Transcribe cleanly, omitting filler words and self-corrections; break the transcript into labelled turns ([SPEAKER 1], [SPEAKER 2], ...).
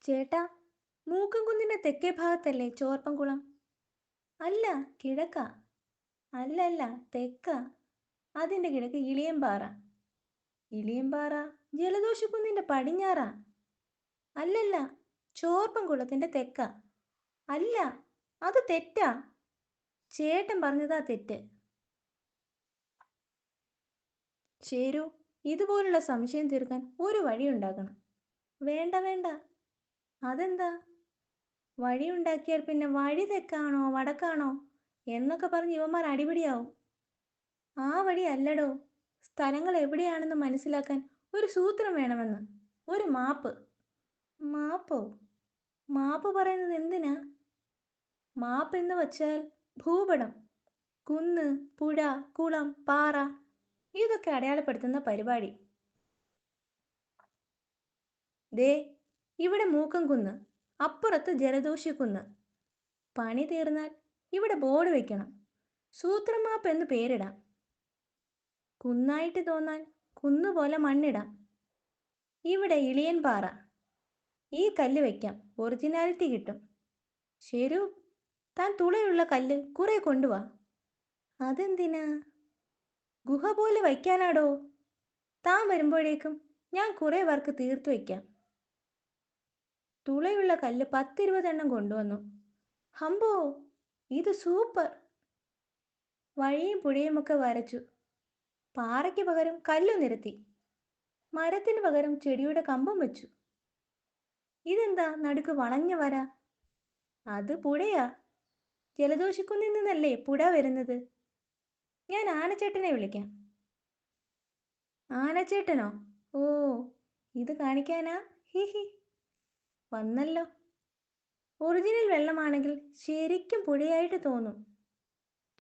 [SPEAKER 1] ചേട്ടാ, മൂക്കൻകുന്നിന്റെ തെക്കേ ഭാഗത്തല്ലേ ചോർപ്പൻകുളം? അല്ല, കിഴക്കാ. അല്ല അല്ല, തെക്കാ. അതിന്റെ കിഴക്ക് ഇളിയമ്പാറ. ഇളിയമ്പാറ ജലദോഷക്കുന്നിന്റെ പടിഞ്ഞാറാ. അല്ലല്ല, ചോർപ്പൻകുളത്തിന്റെ തെക്കാ. അല്ല, അത് തെറ്റാ. ചേട്ടൻ പറഞ്ഞതാ തെറ്റ്. ശരു, ഇതുപോലുള്ള സംശയം തീർക്കാൻ ഒരു വഴിയുണ്ടാക്കണം. വേണ്ട വേണ്ട. അതെന്താ? വഴിയുണ്ടാക്കിയാൽ പിന്നെ വഴി തെക്കാണോ വടക്കാണോ എന്നൊക്കെ പറഞ്ഞ് ഇവന്മാർ അടിപിടിയാവും. ആ വഴി അല്ലടോ. സ്ഥലങ്ങൾ എവിടെയാണെന്ന് മനസ്സിലാക്കാൻ ഒരു സൂത്രം വേണമെന്ന്. ഒരു മാപ്പ്. മാപ്പോ? മാപ്പ് പറയുന്നത് എന്തിനാ? മാപ്പ് എന്ന് വച്ചാൽ ഭൂപടം. കുന്ന്, പുഴ, കുളം, പാറ ഇതൊക്കെ അടയാളപ്പെടുത്തുന്ന പരിപാടി. ദേ, ഇവിടെ മൂക്കൻകുന്ന്, അപ്പുറത്ത് ജലദോഷിക്കുന്ന്. പണി തീർന്നാൽ ഇവിടെ ബോർഡ് വെക്കണം. സൂത്രമാപ്പ് എന്ന് പേരിടാം. കുന്നായിട്ട് തോന്നാൻ കുന്നുപോലെ മണ്ണിടാം. ഇവിടെ ഇളിയൻ പാറ. ഈ കല്ല് വയ്ക്കാം, ഒറിജിനാലിറ്റി കിട്ടും. ശരു, താൻ തുളയുള്ള കല്ല് കുറെ കൊണ്ടുവാ. അതെന്തിനാ? ഗുഹ പോലെ വയ്ക്കാനാടോ. താൻ വരുമ്പോഴേക്കും ഞാൻ കുറെ വർക്ക് തീർത്തു വയ്ക്കാം. തുളയുള്ള കല്ല് 10-20 കൊണ്ടുവന്നു. ഹമ്പോ, ഇത് സൂപ്പർ. വഴിയും പുഴയുമൊക്കെ വരച്ചു. പാറയ്ക്ക് പകരം കല്ലു നിരത്തി. മരത്തിന് പകരം ചെടിയുടെ കമ്പം വെച്ചു. ഇതെന്താ നടുക്ക് വളഞ്ഞ വര? അത് പുഴയാ. ജലദോഷിക്കുന്നിൽ നിന്നല്ലേ പുഴ വരുന്നത്. ഞാൻ ആനച്ചേട്ടനെ വിളിക്കാം. ആനച്ചേട്ടനോ? ഓ, ഇത് കാണിക്കാനാ? ഹി ഹി. വന്നല്ലോ. ഒറിജിനൽ വെള്ളമാണെങ്കിൽ ശരിക്കും പുഴയായിട്ട് തോന്നും.